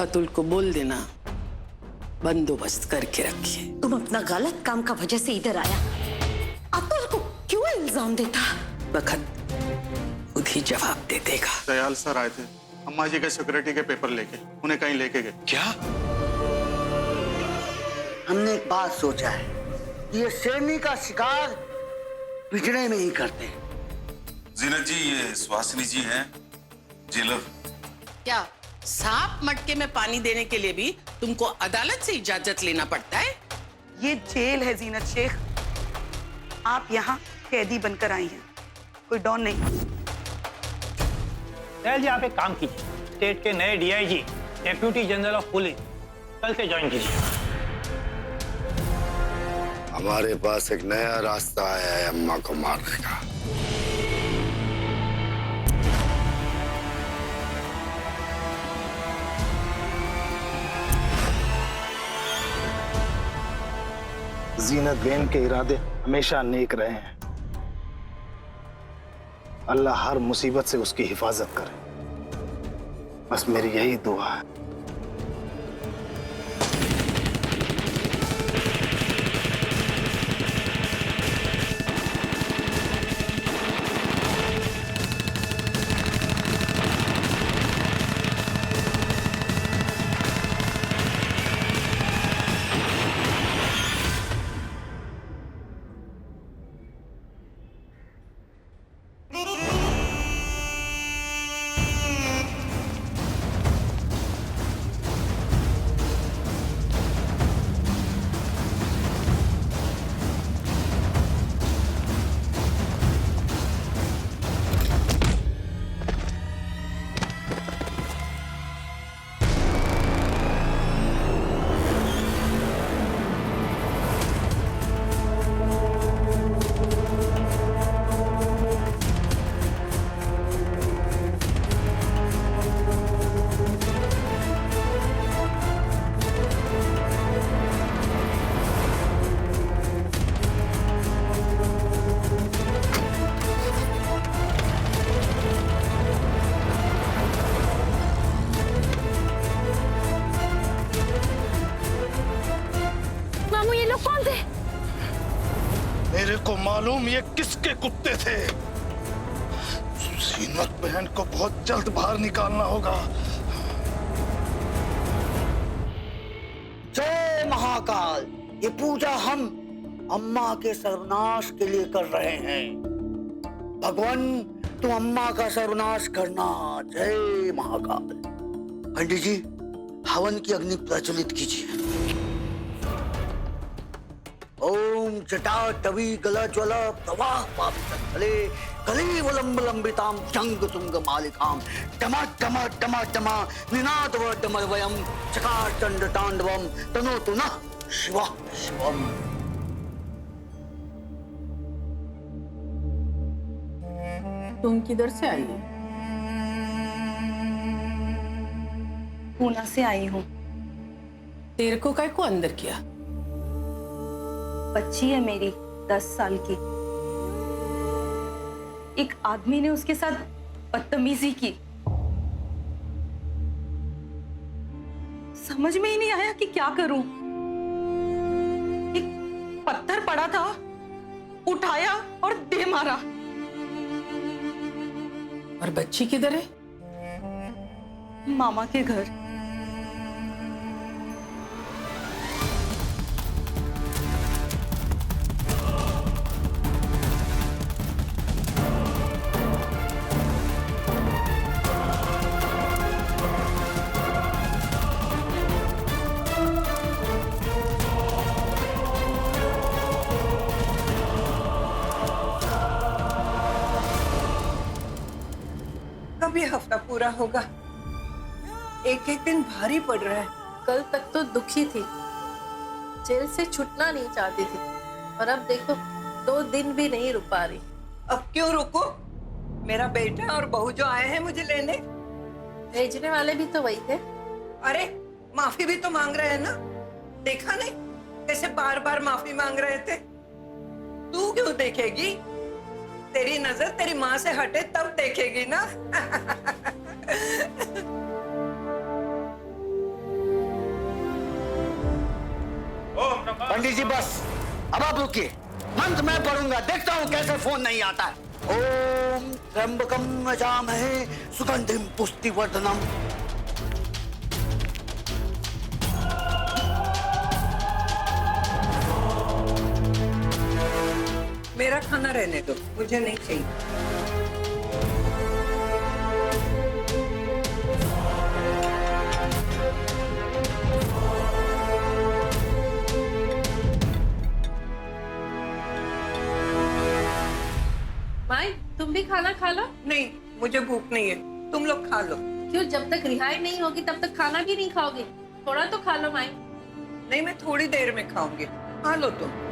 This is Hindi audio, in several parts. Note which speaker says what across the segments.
Speaker 1: अतुल को बोल देना बंदोबस्त करके रखिए।
Speaker 2: तुम अपना गलत काम का वजह से इधर आया, अतुल को क्यों इल्जाम देता?
Speaker 1: वक्त खुद ही जवाब दे देगा।
Speaker 3: दयाल सर आए थे अम्मा जी के सिक्योरिटी के पेपर लेके, उन्हें कहीं लेके गए।
Speaker 4: क्या?
Speaker 5: हमने एक बात सोचा है कि ये शेरनी का शिकार पिंजरे में ही करते हैं।
Speaker 4: जीनत जी, ये सुहासिनी जी हैं जेलर।
Speaker 1: क्या सांप मटके में पानी देने के लिए भी तुमको अदालत से इजाजत लेना पड़ता है?
Speaker 6: ये जेल है जीनत शेख, आप यहाँ कैदी बनकर आई हैं, कोई डॉन नहीं।
Speaker 7: दयाल जी, आप एक काम कीजिए, स्टेट के नए DIG deputy general of police कल से ज्वाइन कीजिए।
Speaker 8: हमारे पास एक नया रास्ता आया है अम्मा को मारने का।
Speaker 9: जीनत बेन के इरादे हमेशा नेक रहे हैं। अल्लाह हर मुसीबत से उसकी हिफाजत करे, बस मेरी यही दुआ है। मेरे को मालूम ये किसके कुत्ते थे। जीनत बहन को बहुत जल्द बाहर निकालना होगा।
Speaker 5: जय महाकाल, ये पूजा हम अम्मा के सर्वनाश के लिए कर रहे हैं। भगवान तुम अम्मा का सर्वनाश करना। जय महाकाल। पंडित जी, हवन की अग्नि प्रज्वलित कीजिए। ओम जटा टवी गला ज्वला प्रवाह पापले कलीवलंबलंबिताम जंग तुंग मालिकाम टमा टमा टमा टमा निनाद व डमरवयम चकार चंड तांडवम तनोतु नः शिवा शिवम।
Speaker 1: तुम किधर से आई हो?
Speaker 6: पूना से आई हूँ।
Speaker 1: तेरे को काय को अंदर किया?
Speaker 6: बच्ची है मेरी 10 साल की, एक आदमी ने उसके साथ बदतमीजी की। समझ में ही नहीं आया कि क्या करूं। एक पत्थर पड़ा था, उठाया और दे मारा।
Speaker 1: और बच्ची किधर है?
Speaker 6: मामा के घर।
Speaker 10: कब ये हफ्ता पूरा होगा? एक एक दिन भारी पड़ रहा है।
Speaker 11: कल तक तो दुखी थी, जेल से छूटना नहीं चाहती थी, और अब देखो 2 दिन भी नहीं रुक पा रही।
Speaker 10: अब क्यों रुको? मेरा बेटा और बहू जो आए हैं मुझे लेने,
Speaker 11: भेजने वाले भी तो वही थे।
Speaker 10: अरे माफी भी तो मांग रहे हैं ना, देखा नहीं कैसे बार बार माफी मांग रहे थे। तू क्यों देखेगी? तेरी नजर तेरी माँ से हटे तब देखेगी ना।
Speaker 5: पंडित जी बस, अब आप रुकिए, मंत्र मैं पढ़ूंगा, देखता हूँ कैसे फोन नहीं आता है। ओम त्र्यंबकम यजामहे सुगंधिम पुष्टिवर्धनम।
Speaker 10: मेरा खाना रहने दो, मुझे नहीं चाहिए।
Speaker 11: माई तुम भी खाना खा लो।
Speaker 10: नहीं, मुझे भूख नहीं है, तुम लोग खा लो।
Speaker 11: क्यों, जब तक रिहाई नहीं होगी तब तक खाना भी नहीं खाओगे? थोड़ा तो खा लो माई।
Speaker 10: नहीं, मैं थोड़ी देर में खाऊंगी, खा लो तुम।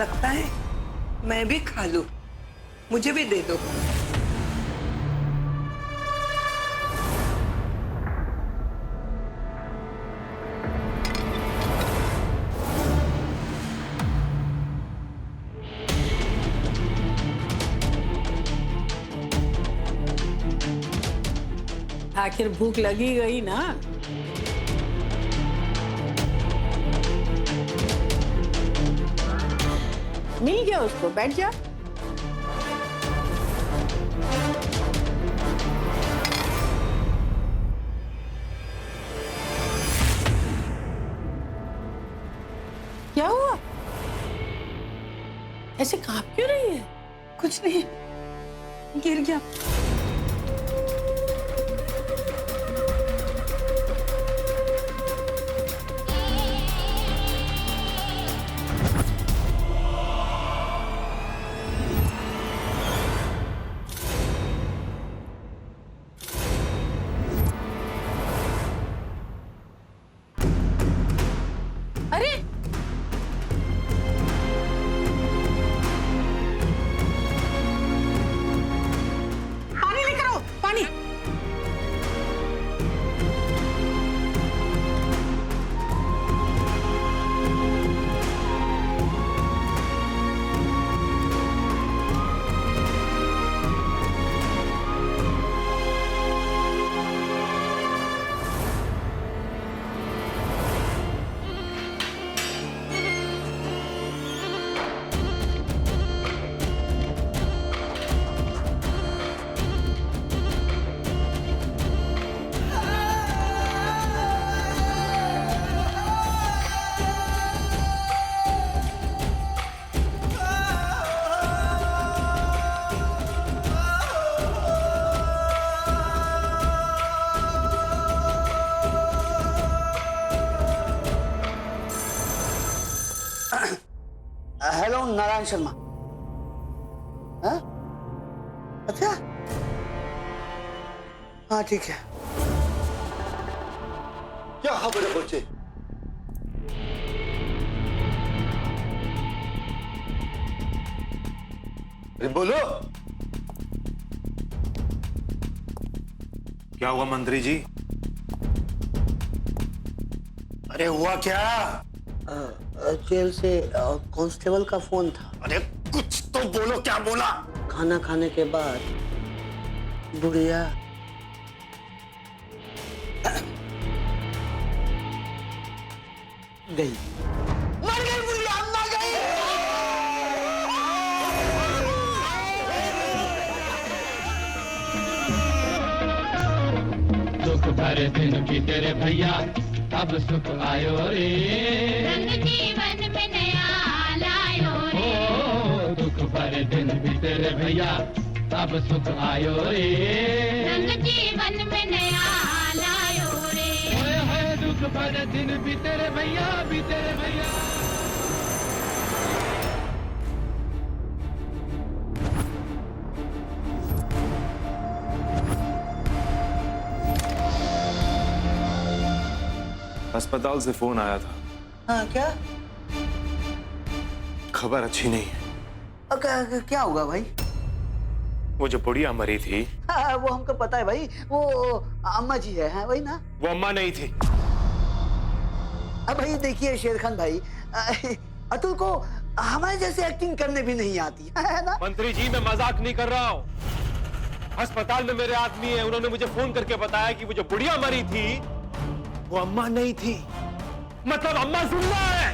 Speaker 10: लगता है मैं भी खा लूं, मुझे भी दे दो।
Speaker 1: आखिर भूख लगी गई ना। मिल गया उसको, बैठ जा। क्या हुआ? ऐसे कांप क्यों रही है?
Speaker 6: कुछ नहीं, गिर गया।
Speaker 1: अरे पानी लेकर आओ, पानी।
Speaker 5: हेलो नारायण शर्मा। हाँ? अच्छा, हाँ ठीक है।
Speaker 8: क्या खबर है बच्चे? अरे बोलो।
Speaker 9: क्या हुआ मंत्री जी? अरे हुआ क्या?
Speaker 5: जेल से कांस्टेबल का फोन था।
Speaker 9: अरे कुछ तो बोलो, क्या बोला?
Speaker 5: खाना खाने के बाद बुढ़िया गई। मर गई बुढ़िया, मर गई।
Speaker 12: दुख भरे दिन बीते रे भैया, अब सुख आयो रे, रंग जीवन में नया लायो रे। ओ दुख भरे दिन बीते रे भैया, अब सुख आयो रे, रंग जीवन में नया लायो रे। ओए होए दुख भरे दिन बीते रे भैया, बीते रे भैया।
Speaker 13: अस्पताल से फोन आया था।
Speaker 5: हाँ, क्या?
Speaker 13: खबर अच्छी नहीं है।
Speaker 5: क्या होगा भाई?
Speaker 13: वो जो बुढ़िया मरी थी,
Speaker 5: हाँ, वो हमको पता है भाई, वो अम्मा जी है वही ना?
Speaker 13: वो अम्मा नहीं थी।
Speaker 5: अब भाई देखिए शेर खान भाई, अतुल को हमारे जैसे एक्टिंग करने भी नहीं आती है ना?
Speaker 13: मंत्री जी, मैं मजाक नहीं कर रहा हूँ। अस्पताल में मेरे आदमी है, उन्होंने मुझे फोन करके बताया कि वो जो बुढ़िया मरी थी वो अम्मा नहीं थी। मतलब अम्मा जिंदा है।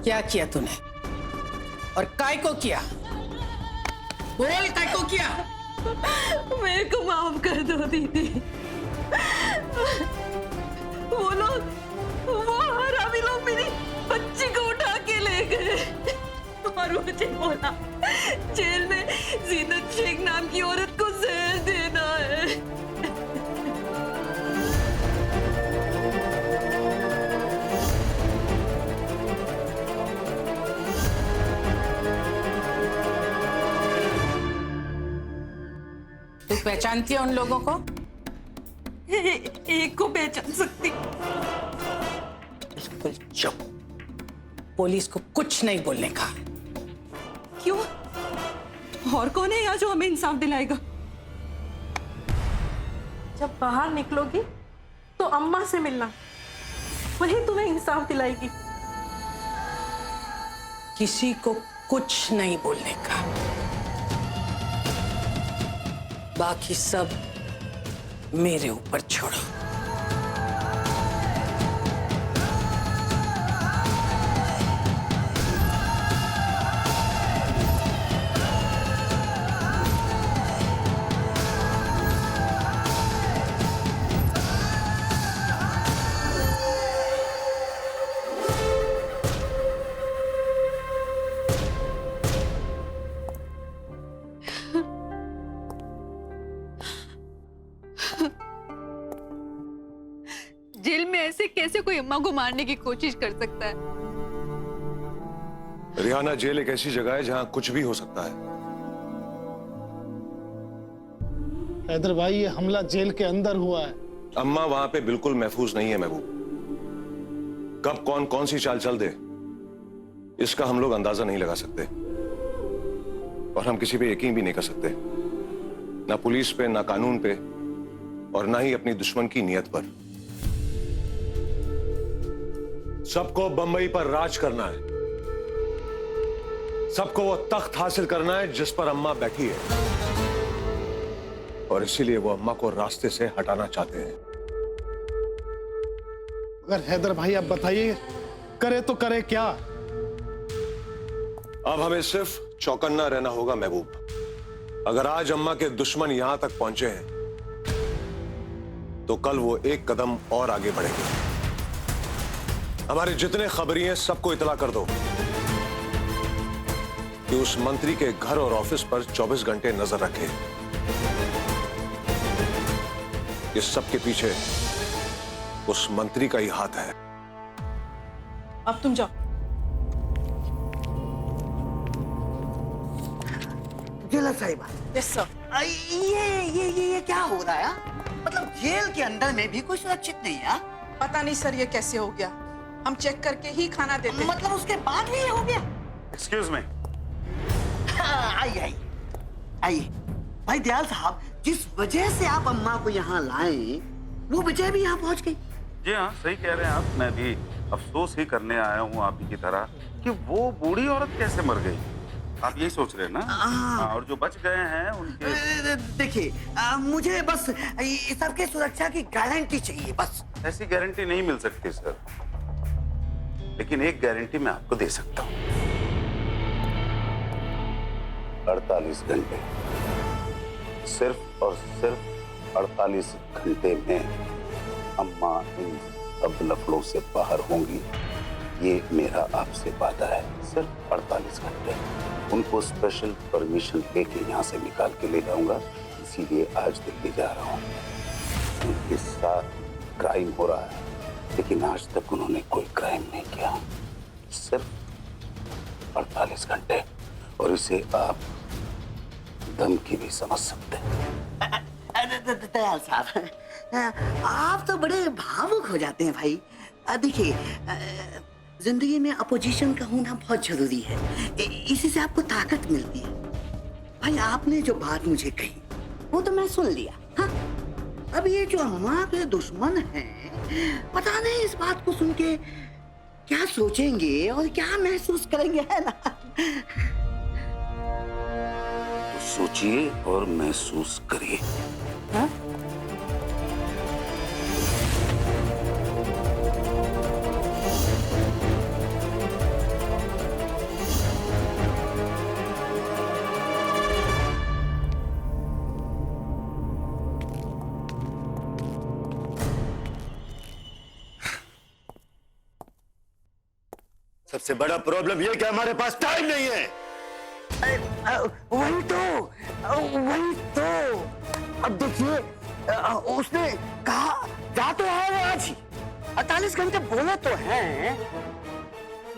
Speaker 1: क्या किया तूने और काय को किया? बोल, काय को किया?
Speaker 11: मेरे को माफ कर दो दीदी। वो हरामी लोग मेरी बच्ची को उठा के ले गए और मुझे बोला जेल में जीनत शेख नाम की औरत को जहर देना है।
Speaker 1: तू पहचानती है उन लोगों को?
Speaker 11: एक को पहचान सकती।
Speaker 1: बिल्कुल चुप। पुलिस को कुछ नहीं बोलने का।
Speaker 11: क्यों? और कौन है यहाँ जो हमें इंसाफ दिलाएगा? जब बाहर निकलोगी तो अम्मा से मिलना, वही तुम्हें इंसाफ दिलाएगी।
Speaker 1: किसी को कुछ नहीं बोलने का। बाकी सब मेरे ऊपर छोड़ो।
Speaker 11: जेल में ऐसे कैसे कोई अम्मा को मारने की कोशिश कर सकता है?
Speaker 13: रिहाना, जेल एक ऐसी जगह है जहां कुछ भी हो सकता है।
Speaker 9: हैदर भाई, ये हमला जेल के अंदर हुआ है।
Speaker 13: अम्मा वहां पे बिल्कुल महफूज नहीं है महबूब। कब कौन कौन सी चाल चल दे, इसका हम लोग अंदाजा नहीं लगा सकते, और हम किसी पे यकीन भी नहीं कर सकते, ना पुलिस पे, ना कानून पे, और ना ही अपनी दुश्मन की नीयत पर। सबको बंबई पर राज करना है, सबको वो तख्त हासिल करना है जिस पर अम्मा बैठी है, और इसीलिए वो अम्मा को रास्ते से हटाना चाहते हैं।
Speaker 9: अगर हैदर भाई आप बताइए, करे तो करे क्या?
Speaker 13: अब हमें सिर्फ चौकन्ना रहना होगा महबूब। अगर आज अम्मा के दुश्मन यहां तक पहुंचे हैं तो कल वो एक कदम और आगे बढ़ेंगे। हमारे जितने खबरी हैं सबको इतला कर दो कि उस मंत्री के घर और ऑफिस पर 24 घंटे नजर रखे। इस सब के पीछे उस मंत्री का ही हाथ है।
Speaker 11: अब तुम जाओ।
Speaker 5: जेलर साहिबा,
Speaker 11: यस सर।
Speaker 5: ये क्या हो रहा है? मतलब जेल के अंदर में भी कोई सुरक्षित नहीं है।
Speaker 6: पता नहीं सर ये कैसे हो गया, हम चेक करके ही खाना देते हैं।
Speaker 5: मतलब उसके बाद भी ये हो गया?
Speaker 4: Excuse me.
Speaker 5: आइए आइए आइए। भाई दयाल साहब, जिस वजह से आप अम्मा को यहाँ लाए वो वजह भी यहाँ पहुँच गई।
Speaker 4: जी हाँ, सही कह रहे हैं आप। मैं भी अफसोस ही करने आया हूँ आप ही की तरह कि वो बूढ़ी औरत कैसे मर गई। आप यही सोच रहे हैं ना? हाँ, और जो बच गए हैं उनके।
Speaker 5: देखिए, मुझे बस सबके सुरक्षा की गारंटी चाहिए बस।
Speaker 4: ऐसी गारंटी नहीं मिल सकती सर, लेकिन एक गारंटी मैं आपको दे सकता हूँ। 48 घंटे, सिर्फ और सिर्फ 48 घंटे में अम्मा इन सब लफड़ों से बाहर होंगी। ये मेरा आपसे वादा है। सिर्फ 48 घंटे। उनको स्पेशल परमिशन लेके यहाँ से निकाल के ले जाऊंगा, इसीलिए आज दिल्ली जा रहा हूँ। उनके साथ क्राइम हो रहा है, लेकिन आज तक उन्होंने कोई क्राइम नहीं किया। सिर्फ 48 घंटे, और इसे आप दम की भी समझ सकते हैं।
Speaker 5: दयाल साहब, आप तो बड़े भावुक हो जाते हैं भाई। देखिए, जिंदगी में अपोजिशन का होना बहुत जरूरी है, इसी से आपको ताकत मिलती है। भाई आपने जो बात मुझे कही वो तो मैं सुन लिया। हाँ? अब ये जो अम्मा के दुश्मन हैं, पता नहीं इस बात को सुन के क्या सोचेंगे और क्या महसूस करेंगे, है ना?
Speaker 4: तो सोचिए और महसूस करिए।
Speaker 5: हाँ?
Speaker 8: सबसे बड़ा प्रॉब्लम ये कि हमारे पास टाइम नहीं है।
Speaker 5: वही तो। अब देखिए, उसने कहा जा तो है वो आज ही, 48 घंटे बोले तो हैं,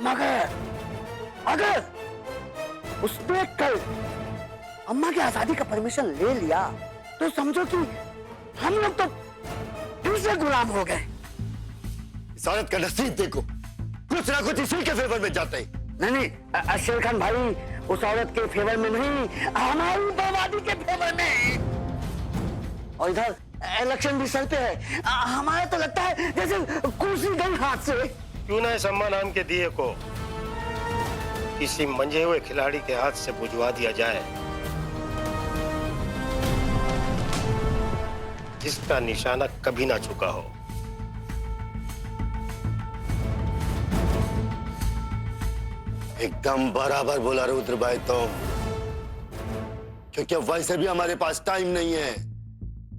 Speaker 5: मगर उसने कल अम्मा की आजादी का परमिशन ले लिया तो समझो कि हम लोग तो फिर से गुलाम हो गए।
Speaker 8: इस औरत का नसीब देखो, कुछ ना कुछ इसी के फेवर में जाते हैं।
Speaker 5: नहीं, शेर खान भाई उस औरत के फेवर में नहीं, हमारी बर्बादी के फेवर में। और इधर इलेक्शन भी सर पे है, हमारा तो लगता है जैसे कुर्सी गई हाथ से।
Speaker 9: क्यों ना इस अम्मा नाम के दिए को किसी मंजे हुए खिलाड़ी के हाथ से बुझवा दिया जाए, जिसका निशाना कभी ना चुका हो।
Speaker 8: एकदम बराबर बोला रुद्र भाई तुम, क्योंकि अब वैसे भी हमारे पास टाइम नहीं है,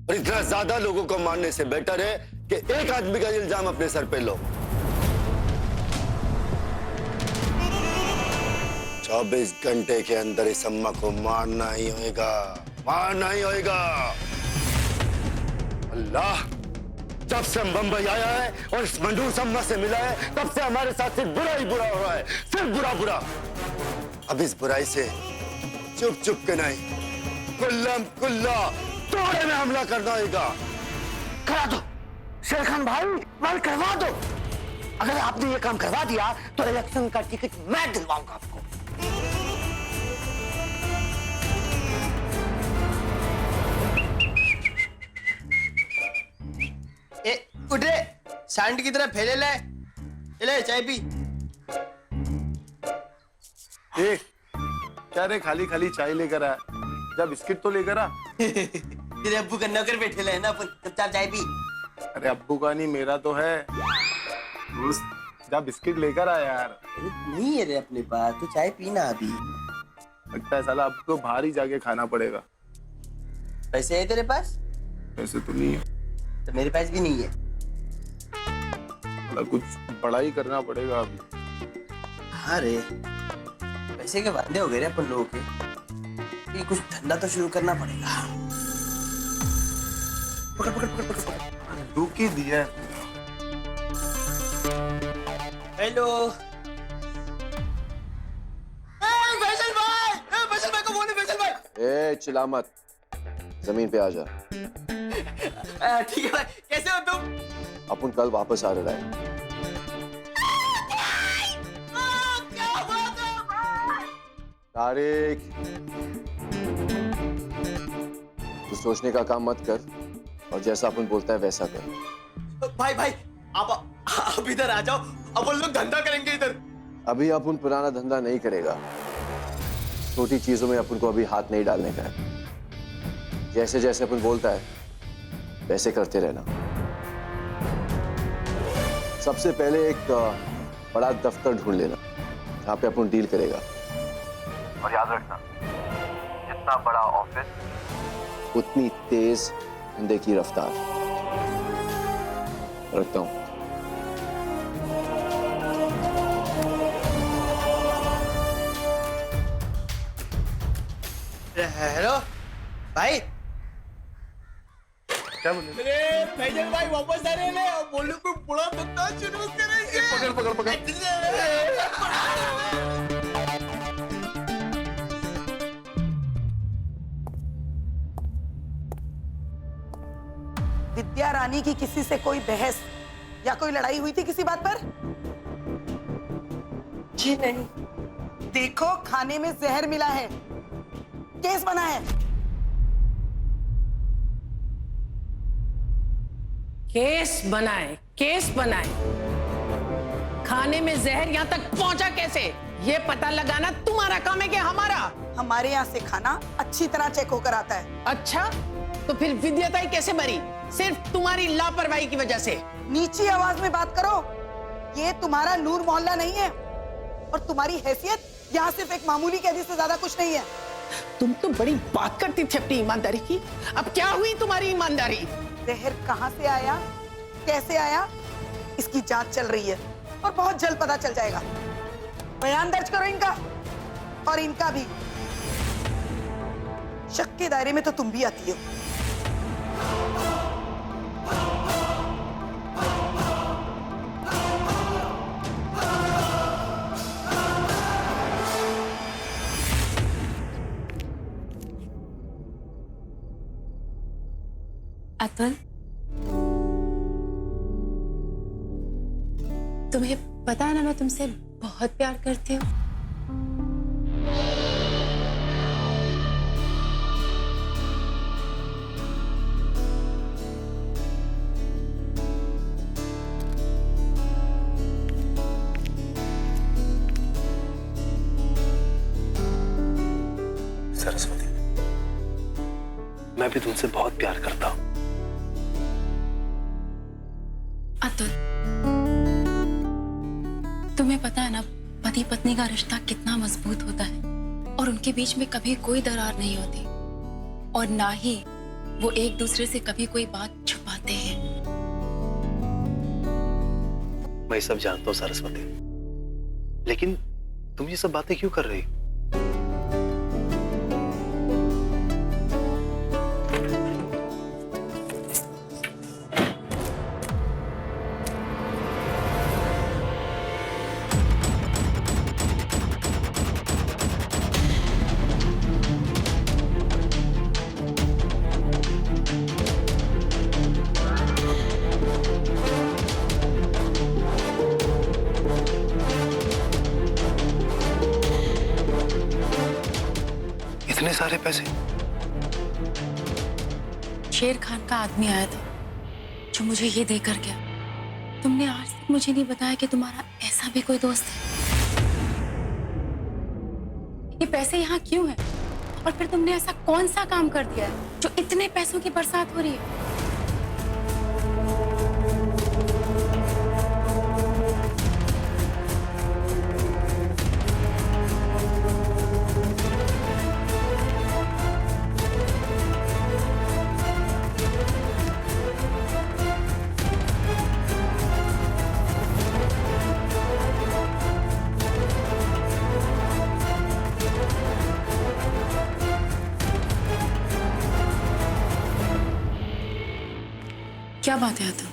Speaker 8: और इतना ज्यादा लोगों को मारने से बेटर है कि एक आदमी का इल्जाम अपने सर पे लो। 24 घंटे के अंदर इस अम्मा को मारना ही होगा, मारना ही होगा। अल्लाह, जब से हम बंबई आया है और इस मंडूस अम्मा से मिला है, तब से हमारे साथ सिर्फ बुरा ही बुरा हो रहा है, सिर्फ बुरा बुरा। अब इस बुराई से चुप चुप के नहीं, कुल्लम कुल्ला तोड़े में हमला करना होगा।
Speaker 5: करा दो शेर खान भाई, मार करवा दो। अगर आपने ये काम करवा दिया तो इलेक्शन का टिकट मैं दिलवाऊंगा आपको।
Speaker 14: उठ रे, सांड की तरह फैले ले चाय पी।
Speaker 3: क्या रे, खाली खाली चाय लेकर आया, जा बिस्किट तो लेकर आ।
Speaker 14: तेरे अब्बू का नौकर बैठे है ना, चुपचाप चाय पी।
Speaker 3: अरे अब्बू का नहीं, मेरा तो है। जा बिस्किट लेकर आ यार।
Speaker 14: नहीं है रे अपने पास, तो चाय पीना अभी।
Speaker 3: लगता है साला अब तो बाहर ही जाके खाना पड़ेगा।
Speaker 14: पैसे है तेरे पास?
Speaker 3: पैसे तो नहीं है।
Speaker 14: तो मेरे पास भी नहीं है।
Speaker 3: कुछ बड़ा ही करना पड़ेगा अभी।
Speaker 14: हाँ रे, पैसे के वादे हो गए रे अपन लोगों के, ये कुछ धंधा तो शुरू करना पड़ेगा। पकड़ पकड़ पकड़ पकड़ पकड़।
Speaker 3: दुख ही दिया।
Speaker 14: हेलो फैसल भाई को बोले, फैसल भाई।
Speaker 15: ए चिल्ला मत, जमीन पे आ जा।
Speaker 14: ठीक है भाई, कैसे हो तुम?
Speaker 3: अपन कल वापस आ रहा है। तारिक, तू सोचने का काम मत कर और जैसा अपन बोलता है वैसा कर।
Speaker 14: भाई भाई आप इधर आ जाओ, अपन लोग धंधा करेंगे इधर।
Speaker 3: अभी अपन पुराना धंधा नहीं करेगा, छोटी चीजों में अपन को अभी हाथ नहीं डालने का है। जैसे जैसे अपन बोलता है वैसे करते रहना। सबसे पहले एक बड़ा दफ्तर ढूंढ लेना जहां पे अपन डील करेगा। और याद रखना, जितना बड़ा ऑफिस उतनी तेज धंधे की रफ्तार। रखता हूं।
Speaker 14: हेलो भाई।
Speaker 3: क्या बोले?
Speaker 14: अरे फैजल भाई वापस आ रहे हैं और बोलू को बड़ा धंधा शुरू करेंगे।
Speaker 3: पकड़ पकड़
Speaker 6: विद्या रानी की किसी से कोई बहस या कोई लड़ाई हुई थी किसी बात पर?
Speaker 10: जी नहीं।
Speaker 6: देखो खाने में जहर मिला है, केस बना है।
Speaker 1: केस बनाए। खाने में जहर यहाँ तक पहुंचा कैसे, ये पता लगाना तुम्हारा काम है कि हमारा?
Speaker 6: हमारे यहाँ से खाना अच्छी तरह चेक होकर आता है।
Speaker 1: अच्छा, तो फिर विद्याताई कैसे मरी? सिर्फ तुम्हारी लापरवाही की वजह से।
Speaker 6: नीची आवाज में बात करो, ये तुम्हारा नूर मोहल्ला नहीं है और तुम्हारी हैसियत यहाँ सिर्फ एक मामूली कैदी से ज्यादा कुछ नहीं है।
Speaker 1: तुम तो बड़ी बात करती थी अपनी ईमानदारी की, अब क्या हुई तुम्हारी ईमानदारी?
Speaker 6: जहर कहाँ से आया, कैसे आया, इसकी जांच चल रही है और बहुत जल्द पता चल जाएगा। बयान दर्ज करो इनका और इनका भी। शक के दायरे में तो तुम भी आती हो।
Speaker 11: अतुल, तुम्हें पता है ना मैं तुमसे बहुत प्यार करती हूँ।
Speaker 14: सरस्वती, मैं भी तुमसे बहुत प्यार करता हूँ।
Speaker 11: अतुल, तुम्हें पता है ना पति पत्नी का रिश्ता कितना मजबूत होता है और उनके बीच में कभी कोई दरार नहीं होती और ना ही वो एक दूसरे से कभी कोई बात छुपाते हैं।
Speaker 14: मैं सब जानता हूँ सरस्वती, लेकिन तुम ये सब बातें क्यों कर रही हो? इतने सारे पैसे?
Speaker 11: शेर खान का आदमी आया था जो मुझे ये देकर गया। तुमने आज तक मुझे नहीं बताया कि तुम्हारा ऐसा भी कोई दोस्त है। ये पैसे यहाँ क्यों हैं? और फिर तुमने ऐसा कौन सा काम कर दिया है जो इतने पैसों की बरसात हो रही है? क्या बात है तुम?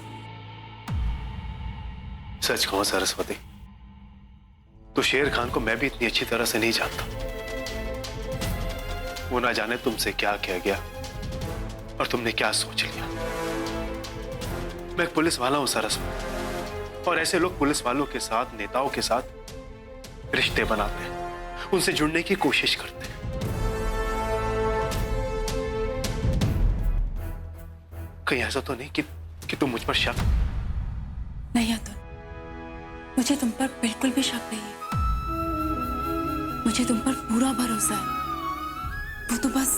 Speaker 14: सच कहूं सरस्वती, तो शेर खान को मैं भी इतनी अच्छी तरह से नहीं जानता। वो ना जाने तुमसे क्या कह गया और तुमने क्या सोच लिया।
Speaker 15: मैं एक पुलिस वाला हूं सरस्वती, और ऐसे लोग पुलिस वालों के साथ, नेताओं के साथ रिश्ते बनाते हैं, उनसे जुड़ने की कोशिश करते हैं। कहीं ऐसा तो नहीं कि तुम मुझ पर शक?
Speaker 11: नहीं अतुल, मुझे तुम पर बिल्कुल भी शक नहीं है। मुझे तुम पर पूरा भरोसा है। वो तो बस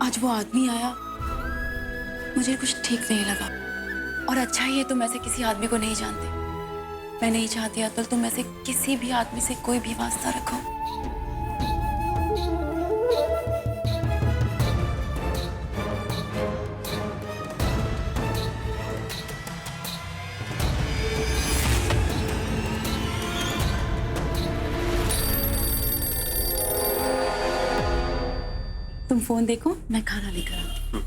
Speaker 11: आज वो आदमी आया, मुझे कुछ ठीक नहीं लगा। और अच्छा ही है तुम ऐसे किसी आदमी को नहीं जानते। मैं नहीं चाहती अतुल तुम ऐसे किसी भी आदमी से कोई भी वास्ता रखो। तुम फोन देखो, मैं खाना लेकर आती हूँ।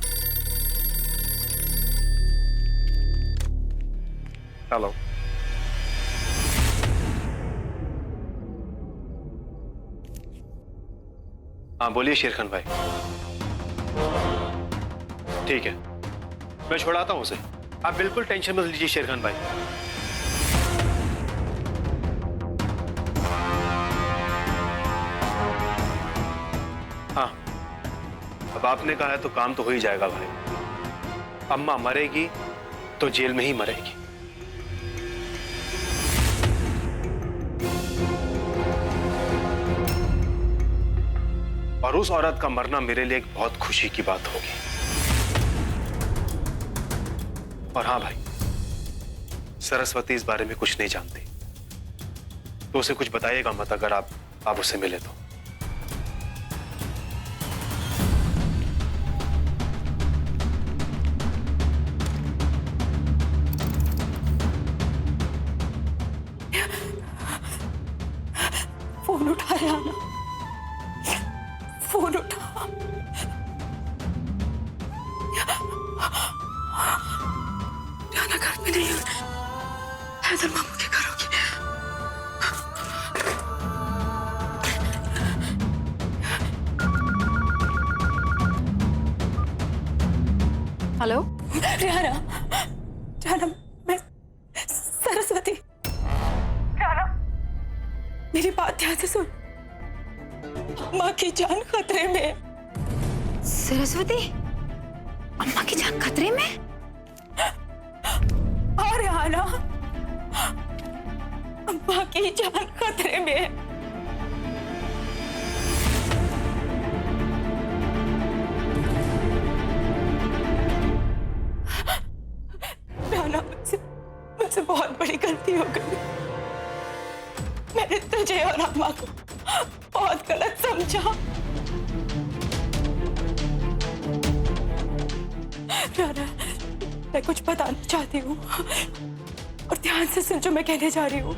Speaker 15: हेलो। हाँ बोलिए शेरखान भाई। ठीक है, मैं छोड़ाता हूँ उसे, आप बिल्कुल टेंशन मत लीजिए शेरखान भाई। हाँ, अब आपने कहा है तो काम तो हो ही जाएगा भाई। अम्मा मरेगी तो जेल में ही मरेगी। और उस औरत का मरना मेरे लिए एक बहुत खुशी की बात होगी। और हाँ भाई, सरस्वती इस बारे में कुछ नहीं जानती, तो उसे कुछ बताइएगा मत अगर आप उससे मिले तो।
Speaker 11: फोन उठाया ना, फोन उठा। जाना घर में नहीं, हैदर मामू के घर होगी।
Speaker 2: हेलो
Speaker 11: रिहाना, रिहाना, मैं सरस्वती। रिहाना, मेरी बात ध्यान से सुन। अम्मा की जान खतरे में।
Speaker 2: सरस्वती, अम्मा की जान खतरे में?
Speaker 11: हाँ रिहाना, अम्मा की जान खतरे में। रिहाना, मुझसे बहुत बड़ी गलती हो गई। मैंने तुझे और अम्मा को बहुत गलत समझा। राना, मैं कुछ बताना चाहती हूँ और ध्यान से सुन जो मैं कहने जा रही हूँ।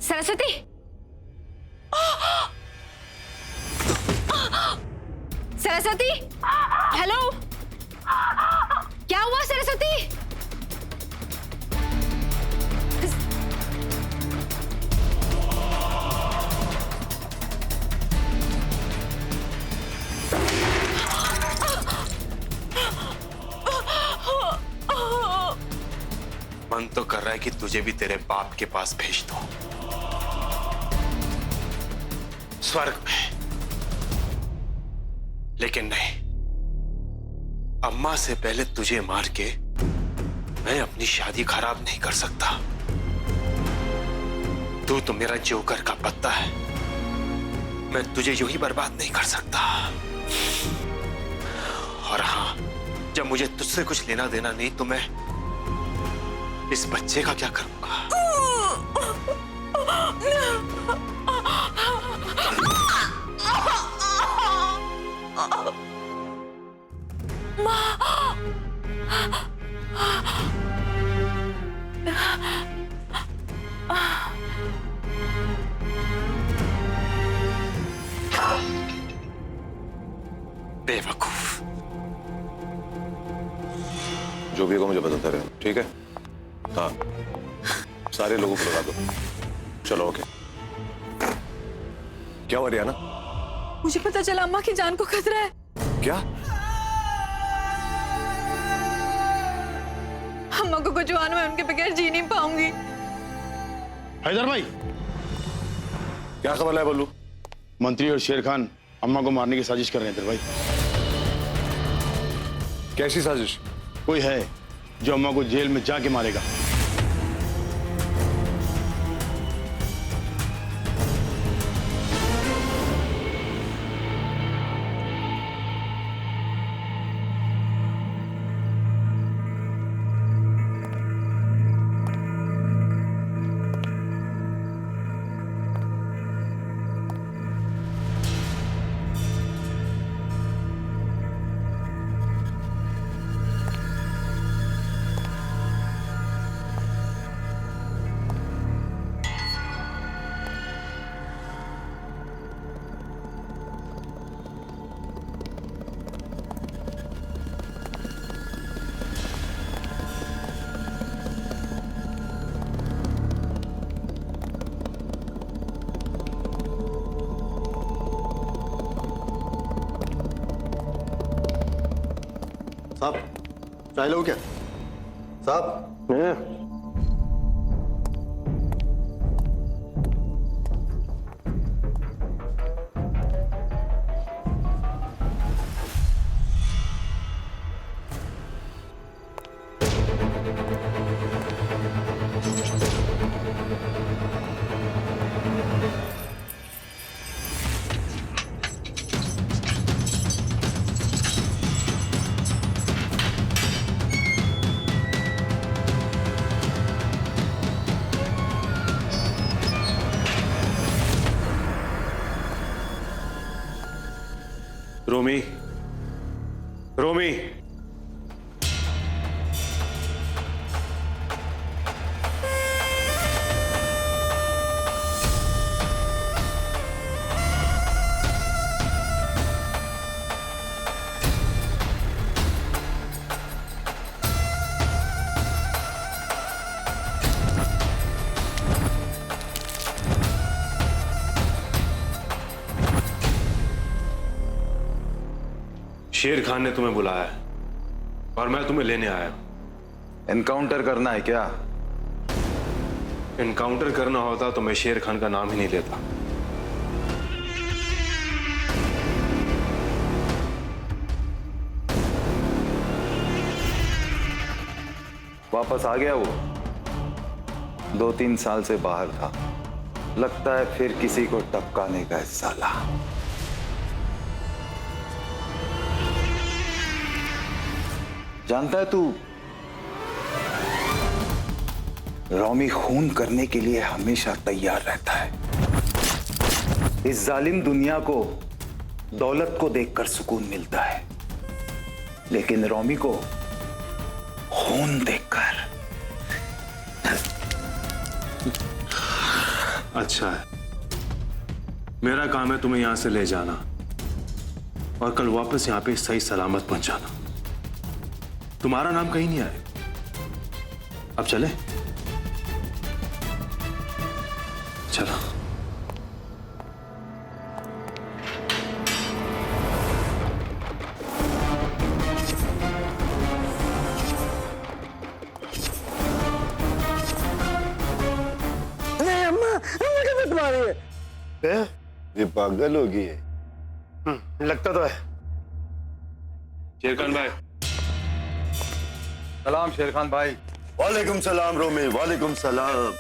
Speaker 2: सरस्वती, सरस्वती, हेलो, क्या हुआ सरस्वती?
Speaker 15: कि तुझे भी तेरे बाप के पास भेज दूं, स्वर्ग में। लेकिन नहीं, अम्मा से पहले तुझे मार के मैं अपनी शादी खराब नहीं कर सकता। तू तो मेरा जोकर का पत्ता है, मैं तुझे यूं ही बर्बाद नहीं कर सकता। और हाँ, जब मुझे तुझसे कुछ लेना देना नहीं तो मैं इस बच्चे का क्या करूंगा? बेवकूफ।
Speaker 13: जो भी होगा मुझे बताते रहे, ठीक है? हाँ, सारे लोगों को लगा दो। चलो ओके। क्या हुआ रियाना?
Speaker 11: मुझे पता चला अम्मा की जान को खतरा है।
Speaker 13: क्या?
Speaker 11: अम्मा को कुछ हुआ ना, मैं उनके बगैर जी नहीं पाऊंगी।
Speaker 8: हैदर भाई,
Speaker 13: क्या खबर है बल्लू?
Speaker 8: मंत्री और शेर खान अम्मा को मारने की साजिश कर रहे हैं हैदर भाई।
Speaker 13: कैसी साजिश?
Speaker 8: कोई है जो अम्मा को जेल में जाके मारेगा।
Speaker 3: साहब, चाय लो क्या? साहब,
Speaker 15: रोमी, रोमी, शेर खान ने तुम्हें बुलाया है और मैं तुम्हें लेने आया हूं।
Speaker 16: एनकाउंटर करना है क्या?
Speaker 15: एनकाउंटर करना होता तो मैं शेर खान का नाम ही नहीं लेता।
Speaker 16: वापस आ गया वो? 2-3 साल से बाहर था, लगता है फिर किसी को टपकाने का है साला। जानता है तू, रॉमी खून करने के लिए हमेशा तैयार रहता है। इस जालिम दुनिया को दौलत को देखकर सुकून मिलता है, लेकिन रॉमी को खून देखकर।
Speaker 15: अच्छा है, मेरा काम है तुम्हें यहां से ले जाना और कल वापस यहां पे सही सलामत पहुंचाना। तुम्हारा नाम कहीं नहीं आए। अब चले? चलो।
Speaker 8: आ रही है। ये पागल हो गई है।
Speaker 9: लगता तो है।
Speaker 15: शेरखान भाई। सलाम शेरखान भाई।
Speaker 8: वालेकुम सलाम रोमी, वालेकुम सलाम।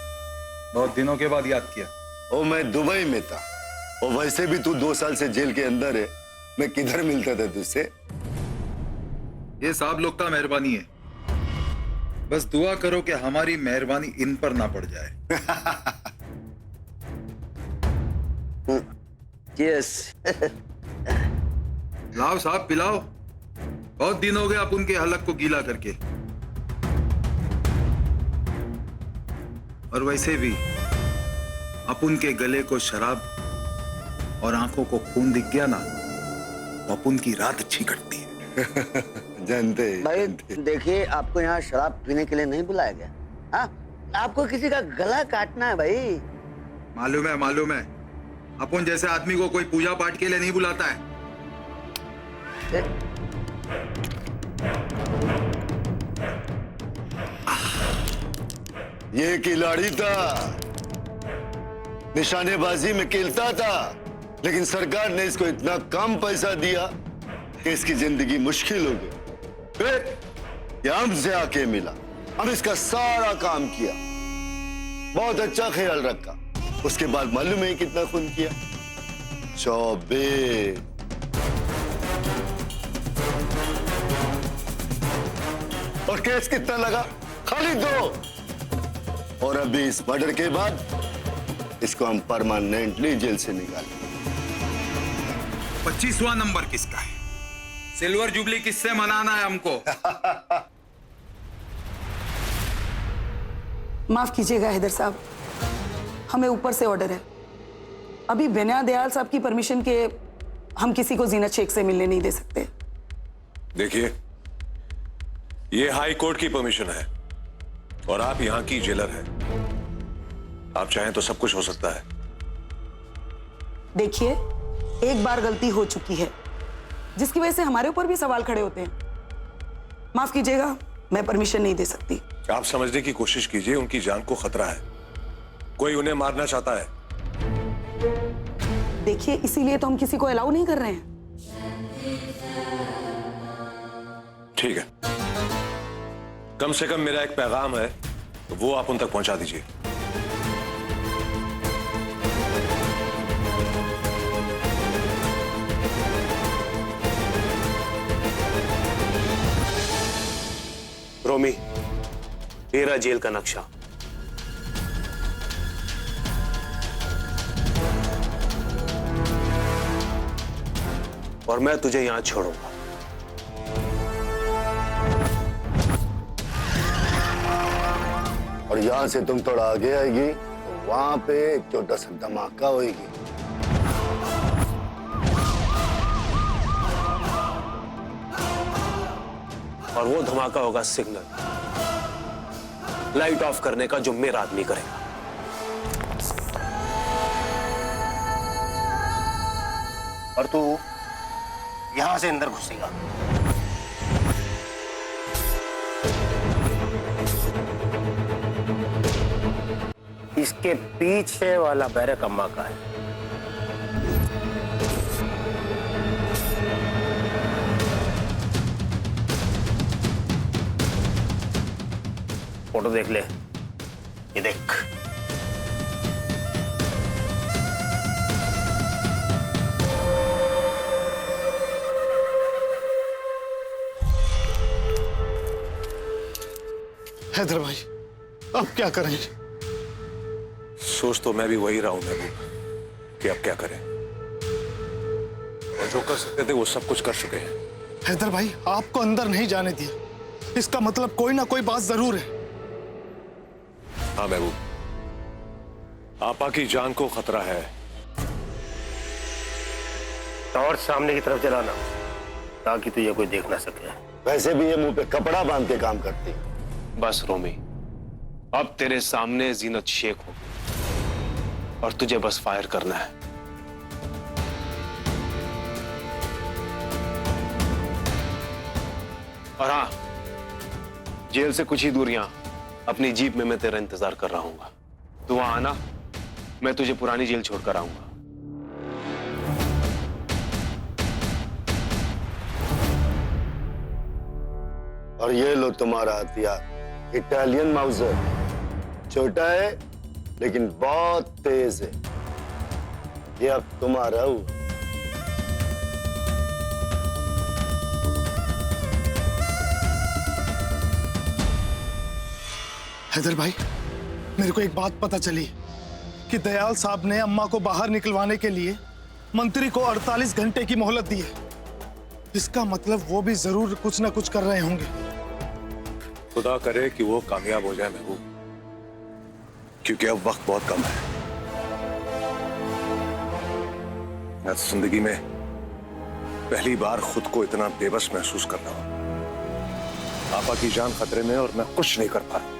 Speaker 16: बहुत दिनों के बाद याद किया।
Speaker 8: ओ मैं दुबई में था, और वैसे भी तू 2 साल से जेल के अंदर है, मैं किधर मिलता था तुझसे?
Speaker 16: ये साहब लोग का मेहरबानी है, बस दुआ करो कि हमारी मेहरबानी इन पर ना पड़ जाए।
Speaker 5: यस।
Speaker 16: लाओ साहब पिलाओ, बहुत दिन हो गए आप उनके हलक को गीला करके। और वैसे भी अपुन के गले को शराब और आंखों को खून दिख गया ना, तो अपुन की रात अच्छी कटती है।
Speaker 8: जानते
Speaker 5: भाई देखिए, आपको यहाँ शराब पीने के लिए नहीं बुलाया गया। हाँ, आपको किसी का गला काटना है भाई।
Speaker 16: मालूम है, मालूम है। अपुन जैसे आदमी को कोई पूजा पाठ के लिए नहीं बुलाता है।
Speaker 8: ये खिलाड़ी था, निशानेबाजी में खेलता था, लेकिन सरकार ने इसको इतना कम पैसा दिया कि इसकी जिंदगी मुश्किल हो गई। फिर ये हमसे आके मिला, हम इसका सारा काम किया, बहुत अच्छा ख्याल रखा। उसके बाद मालूम है कितना खून किया? 24। और केस कितना लगा? खाली 2। और अभी इस मर्डर के बाद इसको हम परमानेंटली जेल से निकालेंगे।
Speaker 16: 25वां नंबर किसका है? सिल्वर जुबली किससे मनाना है हमको?
Speaker 6: माफ कीजिएगा हैदर साहब, हमें ऊपर से ऑर्डर है। अभी बिना दयाल साहब की परमिशन के हम किसी को जीनत शेख से मिलने नहीं दे सकते।
Speaker 13: देखिए, ये हाई कोर्ट की परमिशन है और आप यहां की जेलर हैं। आप चाहें तो सब कुछ हो सकता है।
Speaker 6: देखिए, एक बार गलती हो चुकी है, जिसकी वजह से हमारे ऊपर भी सवाल खड़े होते हैं। माफ कीजिएगा, मैं परमिशन नहीं दे सकती।
Speaker 13: आप समझने की कोशिश कीजिए, उनकी जान को खतरा है, कोई उन्हें मारना चाहता है।
Speaker 6: देखिए, इसीलिए तो हम किसी को अलाउ नहीं कर रहे हैं।
Speaker 13: ठीक है, कम से कम मेरा एक पैगाम है, तो वो आप उन तक पहुंचा दीजिए।
Speaker 9: रोमी, तेरा जेल का नक्शा। और मैं तुझे यहां छोड़ूंगा।
Speaker 8: और यहां से तुम थोड़ा आगे आएगी तो वहां पे एक छोटा सा धमाका होगी।
Speaker 9: और वो धमाका होगा सिग्नल लाइट ऑफ करने का, जो मेरा आदमी करेगा। और तू यहां से अंदर घुसेगा। इसके पीछे वाला बैरक अम्मा का है। फोटो देख ले, ये देख।
Speaker 17: हैदर भाई, अब क्या करें?
Speaker 13: सोच तो मैं भी वही रहा हूं महबूब, कि अब क्या करें। और जो कर सकते थे वो सब कुछ कर चुके हैं।
Speaker 17: हैदर भाई, आपको अंदर नहीं जाने दिया, इसका मतलब कोई ना कोई बात जरूर है।
Speaker 13: हाँ महबूब, आपा की जान को खतरा है।
Speaker 9: टॉर्च सामने की तरफ चलाना, ताकि तुझे कोई देख ना सके।
Speaker 8: वैसे भी ये मुंह पे कपड़ा बांध के काम करती है।
Speaker 9: बस रोमी, अब तेरे सामने जीनत शेख होगी और तुझे बस फायर करना है। और हाँ, जेल से कुछ ही दूर यहां अपनी जीप में मैं तेरा इंतजार कर रहा हूंगा। तू वहां आना
Speaker 15: मैं तुझे पुरानी जेल छोड़कर आऊंगा।
Speaker 8: और ये लो तुम्हारा हथियार, इटालियन माउजर। छोटा है लेकिन बहुत तेज है। ये अब तुम्हारा हुआ।
Speaker 17: हैदर भाई, मेरे को एक बात पता चली कि दयाल साहब ने अम्मा को बाहर निकलवाने के लिए मंत्री को 48 घंटे की मोहलत दी है। इसका मतलब वो भी जरूर कुछ ना कुछ कर रहे होंगे।
Speaker 13: खुदा करे कि वो कामयाब हो जाए महबूब, क्योंकि अब वक्त बहुत कम है। मैं जिंदगी में पहली बार खुद को इतना बेबस महसूस कर रहा हूं। आपा की जान खतरे में और मैं कुछ नहीं कर पा रहा।